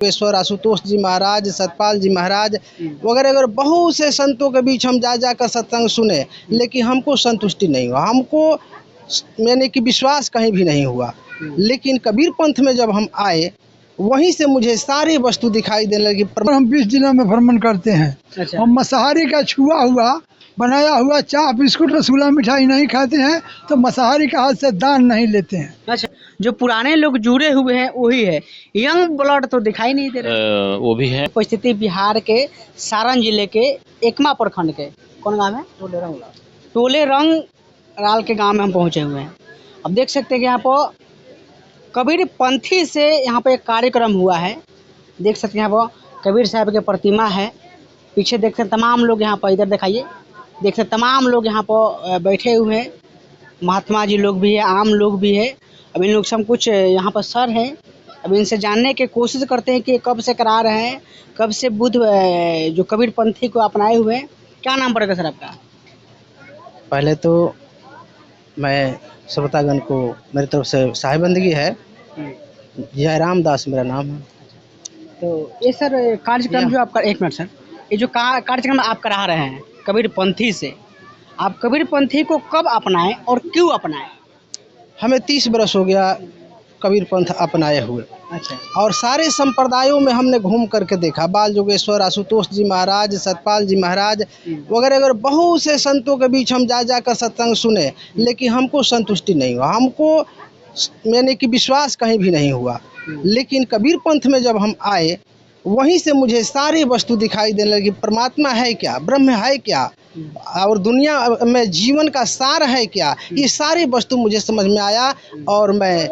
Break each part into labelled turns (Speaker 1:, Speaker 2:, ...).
Speaker 1: ईश्वर आशुतोष जी महाराज, सतपाल जी महाराज वगैरह वगैरह बहुत से संतों के बीच हम जा जाकर सत्संग सुने, लेकिन हमको संतुष्टि नहीं हुआ, हमको यानी कि विश्वास कहीं भी नहीं हुआ। लेकिन कबीर पंथ में जब हम आए, वहीं से मुझे सारी वस्तु दिखाई देने लगी।
Speaker 2: हम 20 जिलों में भ्रमण करते हैं।
Speaker 3: अच्छा।
Speaker 2: हम मांसाहारी का छुआ हुआ बनाया हुआ चाय बिस्कुट रसगुल्ला मिठाई नहीं खाते हैं, तो मांसाहारी का हाथ से दान नहीं लेते हैं।
Speaker 3: अच्छा, जो पुराने लोग जुड़े हुए हैं वही है, यंग ब्लड तो दिखाई नहीं दे रहा।
Speaker 4: वो भी है।
Speaker 3: उपस्थिति बिहार के सारण जिले के एकमा प्रखंड के कौन गांव है, टोले रंग राल के गांव में हम पहुंचे हुए हैं। अब देख सकते हैं कि यहाँ पर कबीर पंथी से यहाँ पर एक कार्यक्रम हुआ है। देख सकते हैं यहाँ पर कबीर साहब की प्रतिमा है, पीछे देख सकते तमाम लोग यहाँ पर, इधर दिखाइए, देख सकते तमाम लोग यहाँ पर बैठे हुए हैं। महात्मा जी लोग भी है, आम लोग भी है। अब इन लोग से हम कुछ यहाँ पर सर हैं, अब इनसे जानने की कोशिश करते हैं कि कब से करा रहे हैं, कब से बुद्ध जो कबीर पंथी को अपनाए हुए हैं। क्या नाम पड़ेगा सर आपका?
Speaker 1: पहले तो मैं श्रोतागण को मेरी तरफ से साहिबंदगी है, जयराम दास मेरा नाम है।
Speaker 3: तो ये सर कार्यक्रम जो आपका, एक मिनट सर, ये जो कार्यक्रम आप करा रहे हैं कबीर पंथी से, आप कबीर पंथी को कब अपनाएं और क्यों अपनाएं?
Speaker 1: हमें 30 बरस हो गया कबीर पंथ अपनाए हुए।
Speaker 3: अच्छा।
Speaker 1: और सारे संप्रदायों में हमने घूम करके देखा, बाल योगेश्वर आशुतोष जी महाराज, सतपाल जी महाराज वगैरह वगैरह बहुत से संतों के बीच हम जा जाकर सत्संग सुने, लेकिन हमको संतुष्टि नहीं हुआ, हमको यानी कि विश्वास कहीं भी नहीं हुआ। लेकिन कबीर पंथ में जब हम आए, वहीं से मुझे सारी वस्तु दिखाई देने लगी। परमात्मा है क्या, ब्रह्म है क्या, और दुनिया में जीवन का सार है क्या, ये सारी वस्तु मुझे समझ में आया और मैं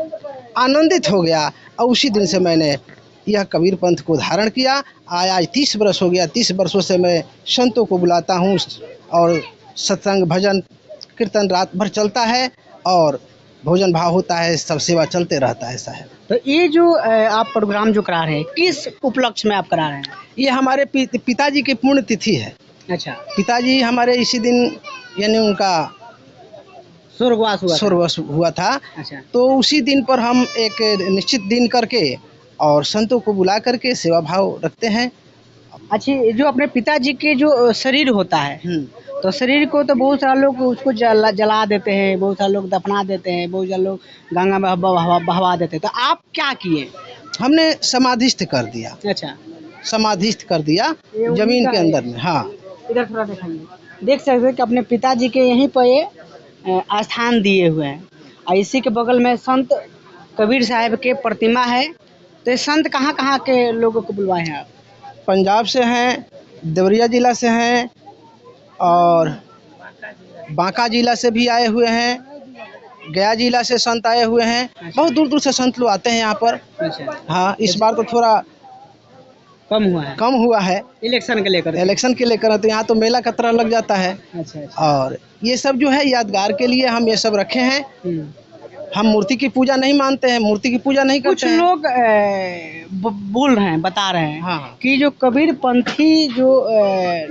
Speaker 1: आनंदित हो गया। और उसी दिन से मैंने यह कबीर पंथ को धारण किया। आज 30 बरस हो गया। 30 वर्षों से मैं संतों को बुलाता हूँ और सत्संग भजन कीर्तन रात भर चलता है और भोजन भाव होता है, सब सेवा चलते रहता है साहब।
Speaker 3: तो ये जो आप प्रोग्राम जो करा रहे हैं, किस उपलक्ष्य में आप करा रहे हैं?
Speaker 1: ये हमारे पिताजी की पुण्य तिथि है।
Speaker 3: अच्छा।
Speaker 1: पिताजी हमारे इसी दिन यानी उनका स्वर्गवास हुआ था।
Speaker 3: अच्छा।
Speaker 1: तो उसी दिन पर हम एक निश्चित दिन करके और संतों को बुला करके सेवा भाव रखते हैं।
Speaker 3: अच्छा, जो अपने पिताजी के जो शरीर होता है, तो शरीर को तो बहुत सारे लोग उसको जला देते हैं, बहुत सारे लोग दफना देते हैं, बहुत सारे लोग गंगा में बहवा देते हैं। तो आप क्या किए?
Speaker 1: हमने समाधिस्थ कर दिया।
Speaker 3: अच्छा,
Speaker 1: समाधिस्थ कर दिया जमीन के अंदर में। हाँ,
Speaker 3: इधर थोड़ा दिखाइए। देख सकते हैं कि अपने पिताजी के यहीं पर ये स्थान दिए हुए हैं और इसी के बगल में संत कबीर साहब के प्रतिमा है। तो ये संत कहाँ कहाँ के लोगों को बुलवाए हैं आप?
Speaker 1: पंजाब से हैं, देवरिया जिला से हैं और बांका जिला से भी आए हुए हैं, गया जिला से संत आए हुए हैं। बहुत दूर दूर से संत लोग आते हैं यहाँ पर।
Speaker 3: अच्छा।
Speaker 1: हाँ, इस बार तो थोड़ा कम हुआ है
Speaker 3: इलेक्शन के लेकर।
Speaker 1: तो यहाँ तो मेला का तरह लग जाता है।
Speaker 3: अच्छा।
Speaker 1: और ये सब जो है यादगार के लिए हम ये सब रखे हैं। हम मूर्ति की पूजा नहीं मानते हैं, मूर्ति की पूजा नहीं करते हैं।
Speaker 3: कुछ लोग बोल रहे हैं, बता रहे हैं
Speaker 1: हाँ,
Speaker 3: कि जो कबीर पंथी जो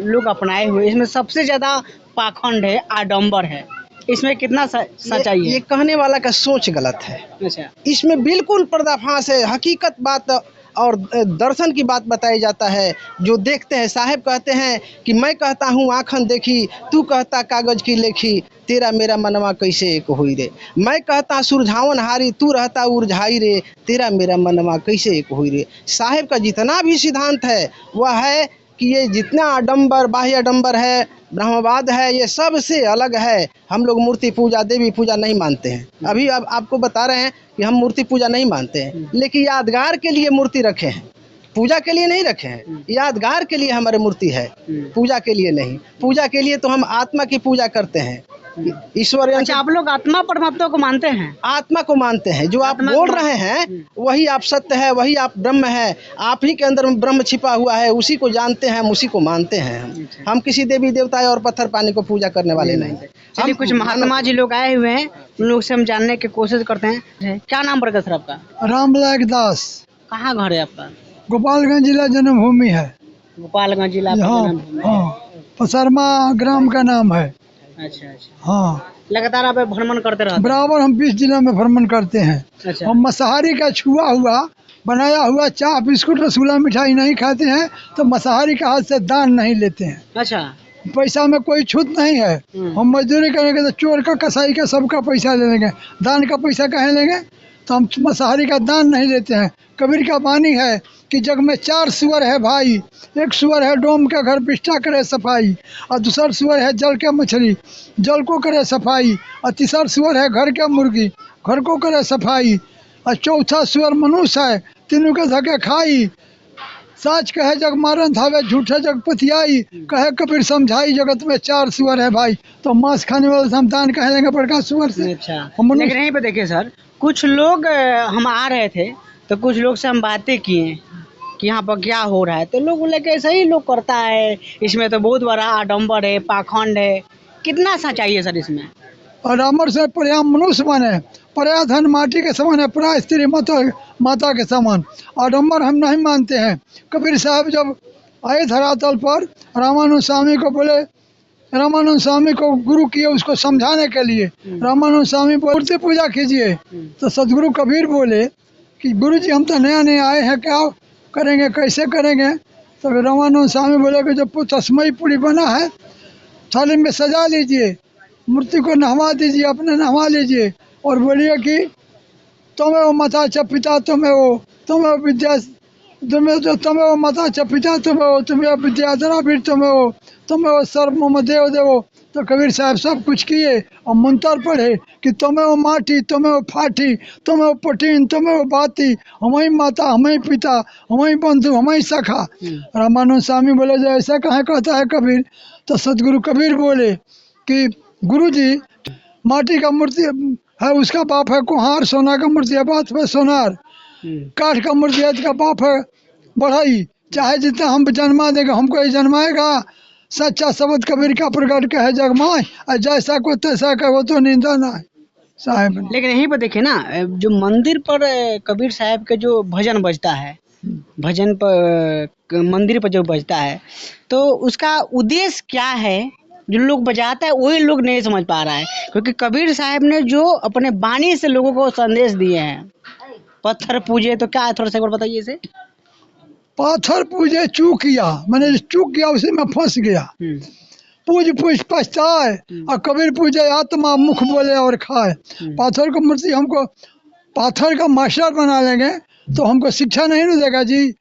Speaker 3: लोग अपनाए हुए, इसमें सबसे ज्यादा पाखंड है, आडंबर है। इसमें कितना सच्चाई है?
Speaker 1: ये कहने वाला का सोच गलत है।
Speaker 3: अच्छा।
Speaker 1: इसमें बिल्कुल पर्दाफाश है, हकीकत बात और दर्शन की बात बताई जाता है। जो देखते हैं, साहब कहते हैं कि मैं कहता हूँ आँखन देखी, तू कहता कागज की लेखी, तेरा मेरा मनवा कैसे एक हुई रे। मैं कहता सुरझावन हारी, तू रहता उर्झाई रे, तेरा मेरा मनवा कैसे एक हुई रे। साहब का जितना भी सिद्धांत है वह है कि ये जितना आडंबर बाह्य आडंबर है, ब्रह्मवाद है, ये सब से अलग है। हम लोग मूर्ति पूजा देवी पूजा नहीं मानते हैं। अभी अब आपको बता रहे हैं कि हम मूर्ति पूजा नहीं मानते हैं, लेकिन यादगार के लिए मूर्ति रखे हैं, पूजा के लिए नहीं रखे हैं। यादगार के लिए हमारे मूर्ति है, पूजा के लिए नहीं। पूजा के लिए तो हम आत्मा की पूजा करते हैं, ईश्वर।
Speaker 3: अच्छा, आप लोग आत्मा परमात्मा को मानते हैं?
Speaker 1: आत्मा को मानते हैं। जो आप बोल रहे हैं वही आप सत्य है, वही आप ब्रह्म है। आप ही के अंदर ब्रह्म छिपा हुआ है, उसी को जानते हैं, हम उसी को मानते हैं। हम किसी देवी देवता और पत्थर पानी को पूजा करने वाले नहीं।
Speaker 3: चलिए, कुछ महात्मा जी लोग आए हुए हैं, उन लोग से हम जानने की कोशिश करते हैं। क्या नाम पड़ेगा सर आपका?
Speaker 2: रामलाल दास।
Speaker 3: कहाँ घर है आपका?
Speaker 2: गोपालगंज जिला जन्मभूमि है।
Speaker 3: गोपालगंज जिला
Speaker 2: पसरमा ग्राम का नाम है।
Speaker 3: अच्छा।
Speaker 2: हाँ,
Speaker 3: लगातार आप भ्रमण करते रहते?
Speaker 2: बराबर हम 20 जिलों में भ्रमण करते हैं।
Speaker 3: अच्छा।
Speaker 2: हम मांसाहारी का छुआ हुआ बनाया हुआ चाय बिस्कुट रसगुल्ला मिठाई नहीं खाते हैं तो मांसाहारी के हाथ से दान नहीं लेते हैं।
Speaker 3: अच्छा।
Speaker 2: पैसा में कोई छूट नहीं है। हम मजदूरी करेंगे तो चोर का कसाई का सबका पैसा ले लेंगे, दान का पैसा कहाँ लेंगे? तो हम मांसाहारी का दान नहीं लेते हैं। कबीर का वाणी है कि जग में 4 सुअर है भाई, एक सुअर है डोम का घर बिष्टा करे सफाई, और दूसरा सुअर है जल के मछली जल को करे सफाई, और तीसरा सुअर है घर के मुर्गी घर को करे सफाई, और चौथा सुअर मनुष्य है तीनों के धके खाई। साच कहे जग मारन थावे झूठे जग पतियाई, कहे कबीर समझाई जगत में 4 सुअर है भाई। तो मांस खाने वाले से हम दान कहे लेंगे बड़का सुअर से?
Speaker 3: अच्छा। लेकिन यहीं पे देखिए सर, कुछ लोग हम आ रहे थे तो कुछ लोग से हम बातें किए कि यहाँ पर क्या हो रहा है, तो लोग बोले कि ऐसा ही लोग करता है, इसमें तो बहुत बड़ा आडम्बर है, पाखंड है। कितना सच्चाई है सर इसमें?
Speaker 2: और अमर से पर्या मनुष्य बने, पर्या धन माटी के समान है, पर्या स्त्री माता के समान। आडम्बर हम नहीं मानते हैं। कबीर साहब जब आए धरातल पर रामानुज स्वामी को बोले, रामानुज स्वामी को गुरु किए उसको समझाने के लिए। रामानुज स्वामी मूर्ति पूजा कीजिए, तो सदगुरु कबीर बोले कि गुरु जी हम तो नया नया आए हैं, क्या करेंगे कैसे करेंगे? तो रामानुज स्वामी बोले कि जो तस्मई पूरी बना है थाली में सजा लीजिए, मूर्ति को नहवा दीजिए, अपने नहवा लीजिए, और बोलिए कि तुम्हें वो माता च पिता तुम्हें वो विद्या तुम्हें वो माता च पिता तुम्हें विद्या द्राविड़ तुम्हें वो सर्व मम देव देवो। तो कबीर साहब सब कुछ किए और मंत्र पढ़े कि तुम्हें वो माटी तुम्हें वो फाटी तुम्हें वो पटीन तुम्हें वो बाती, हमारी माता हमारी पिता हमारी बंधु हमारी सखा। रामानुज स्वामी बोले जो ऐसा कहाँ कहता है कबीर? तो सदगुरु कबीर बोले कि गुरु जी माटी का मूर्ति है उसका बाप है कुम्हार, सोना का मूर्ति है बाप है सोनार, काठ का मूर्ति है उसका बाप है बढ़ई, चाहे जितना हम जन्मा देगा हमको ही जन्माएगा। सच्चा शब्द कबीर का प्रकट कहे जगमाए, और जैसा को तैसा कहो तो निंदा ना साहब।
Speaker 3: लेकिन यहीं पर देखिए ना, जो मंदिर पर कबीर साहब के जो भजन बजता है, भजन पर मंदिर पर जो बजता है, तो उसका उद्देश्य क्या है? जो लोग बजाता है वही लोग नहीं समझ पा रहा है, क्योंकि कबीर साहब ने जो अपने वाणी से लोगों को संदेश दिए हैं, पत्थर पूजे, तो क्या है थोड़ा सा एक बार बताइए इसे।
Speaker 2: पाथर पूजे चूक किया, मैंने चूक किया उसी में फंस गया। पूज पूज पछताए, और कबीर पूजे आत्मा मुख बोले और खाए। पाथर को मूर्ति हमको पाथर का मास्टर बना लेंगे तो हमको शिक्षा नहीं देगा जी।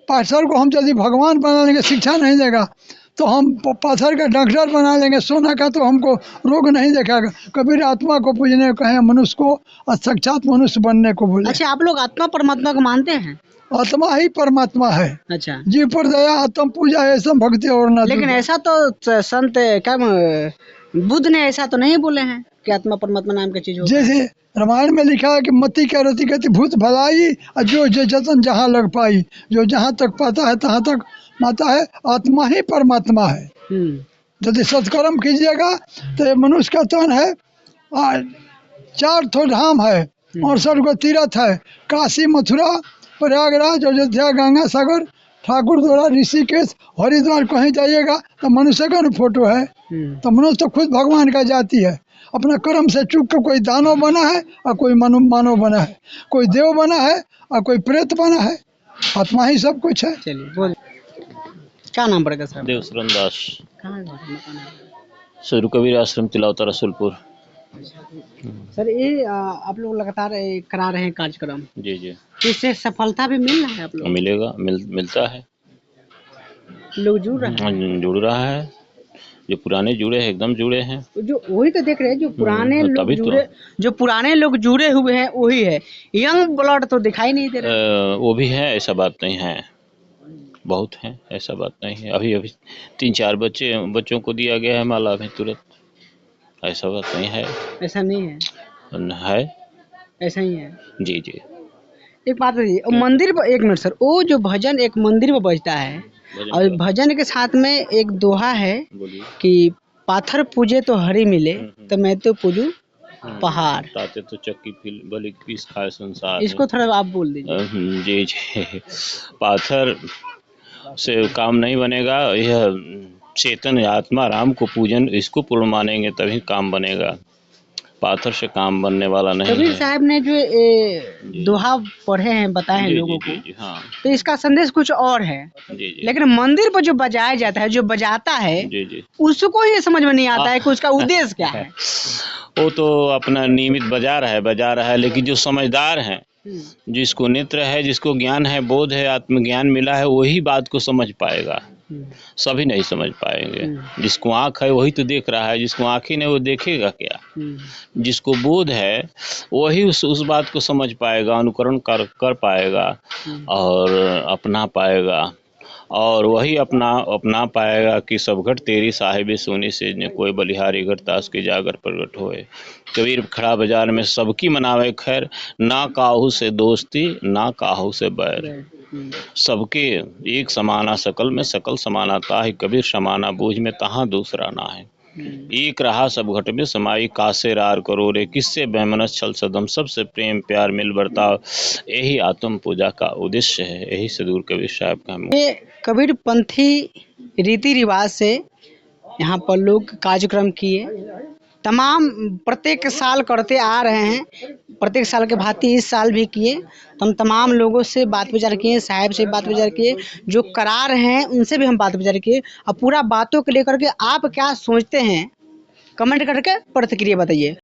Speaker 2: पाथर को हम यदि भगवान बना लेंगे शिक्षा नहीं देगा, तो हम पाथर का डॉक्टर बना लेंगे सोना का तो हमको रोग नहीं देखेगा। कबीर आत्मा को पूजने को कहे, मनुष्य को और साक्षात मनुष्य बनने को बोले।
Speaker 3: अच्छा, आप लोग आत्मा परमात्मा को मानते हैं?
Speaker 2: आत्मा ही परमात्मा है।
Speaker 3: अच्छा।
Speaker 2: जीव पर दया आत्म पूजा ऐसा भक्ति और न।
Speaker 3: लेकिन ऐसा तो संत क्या बुद्ध ने ऐसा तो नहीं बोले हैं कि आत्मा परमात्मा नाम की चीज होता है।
Speaker 2: जैसे रामायण में लिखा है कि मति के रति गति भूत भलाई, और जो जतन जहाँ लग पाई, जो जहाँ तक पाता है तहाँ तक माता है। आत्मा ही परमात्मा है। यदि सत्कर्म कीजिएगा तो ये मनुष्य का तन है। 4 ठो धाम है और 68 गो तीर्थ है, काशी मथुरा प्रयागराज अयोध्या गंगा सागर ठाकुर द्वारा ऋषिकेश हरिद्वार। कहीं जाइएगा तो मनुष्य का फोटो है, तो मनुष्य तो खुद भगवान का जाति है। अपना कर्म से चूक कर कोई दानव बना है और कोई मानव बना है, कोई देव बना है और कोई प्रेत बना है। आत्मा ही सब कुछ है।
Speaker 3: चलिए बोल, क्या नाम पड़ेगा सर?
Speaker 4: देवसरन दास,
Speaker 3: कहाँ
Speaker 4: सदगुरु कबीर आश्रम तिलावता रसूलपुर।
Speaker 3: सर ये आप लोग लगातार करा रहे हैं कार्यक्रम,
Speaker 4: जी जी,
Speaker 3: तो इससे सफलता भी मिल रहा है आप लोग?
Speaker 4: मिलेगा, मिलता है।
Speaker 3: लोग जुड़ रहे हैं?
Speaker 4: जुड़ रहा है, जो पुराने जुड़े हैं एकदम जुड़े हैं।
Speaker 3: जो वही तो देख रहे हैं, जो पुराने लोग
Speaker 4: तभी तो।
Speaker 3: जुड़े, जो पुराने लोग जुड़े हुए हैं वही है। यंग ब्लड तो दिखाई नहीं दे रहा।
Speaker 4: वो भी है, ऐसा बात नहीं है, बहुत है, ऐसा बात नहीं है। अभी 3-4 बच्चों को दिया गया है माला अभी तुरंत, ऐसा बात नहीं है।
Speaker 3: ऐसा नहीं है, ऐसा ही है।
Speaker 4: जी जी।
Speaker 3: एक बात बताइए, मंदिर पर, एक मिनट सर, वो जो भजन एक मंदिर पर बजता है और भजन के साथ में एक दोहा है कि पाथर पूजे तो हरि मिले, तो मैं तो पूजू पहाड़,
Speaker 4: ताते तो चक्की बलि पीस खाए संसार।
Speaker 3: इसको थोड़ा आप बोल दीजिए।
Speaker 4: जी जी। पाथर से काम नहीं बनेगा, यह चेतन आत्मा राम को पूजन, इसको पूर्ण मानेंगे तभी काम बनेगा। पाथर से काम बनने वाला नहीं
Speaker 3: कबीर
Speaker 4: है।
Speaker 3: साहब ने जो दोहा पढ़े हैं, बताए हैं
Speaker 4: जी,
Speaker 3: लोगों
Speaker 4: जी,
Speaker 3: को,
Speaker 4: जी, हाँ,
Speaker 3: तो इसका संदेश कुछ और है।
Speaker 4: जी, जी,
Speaker 3: लेकिन मंदिर पर जो बजाया जाता है, जो बजाता है,
Speaker 4: जी, जी।
Speaker 3: उसको ही समझ में नहीं आता है कि उसका उद्देश्य क्या है।
Speaker 4: वो तो अपना नियमित बजा रहा है, लेकिन जो समझदार हैं, जिसको नेत्र है, जिसको ज्ञान है, बोध है, आत्मज्ञान मिला है, वही बात को समझ पाएगा। सभी नहीं समझ पाएंगे। जिसको आँख है वही तो देख रहा है, जिसको आँख ही नहीं वो देखेगा क्या। जिसको बोध है वही उस बात को समझ पाएगा, अनुकरण कर पाएगा और अपना पाएगा, और वही अपना पाएगा कि सब घट तेरी साहिबे सोनी से ने कोई बलिहारी घट तास के जागर प्रगट होए। कबीर खड़ा बाजार में सबकी मनावे खैर, ना काहू से दोस्ती ना काहू से बैर। सबके एक समाना सकल में सकल समाना ताहि, कबीर समाना बूझ में तहाँ दूसरा ना है। एक रहा सब घट में समाई, कासे रार करो रे किससे बेमनस छल सदम, सबसे प्रेम प्यार मिल बर्ताव, यही आत्म पूजा का उद्देश्य है। यही सदगुरु कबीर साहब का
Speaker 3: ये कबीर पंथी रीति रिवाज से यहाँ पर लोग कार्यक्रम किए, तमाम प्रत्येक साल करते आ रहे हैं, प्रत्येक साल के भांति इस साल भी किए। तो हम तमाम लोगों से बात विचार किए, साहब से बात विचार किए, जो करा रहे हैं उनसे भी हम बात विचार किए, और पूरा बातों को लेकर के आप क्या सोचते हैं कमेंट करके प्रतिक्रिया बताइए।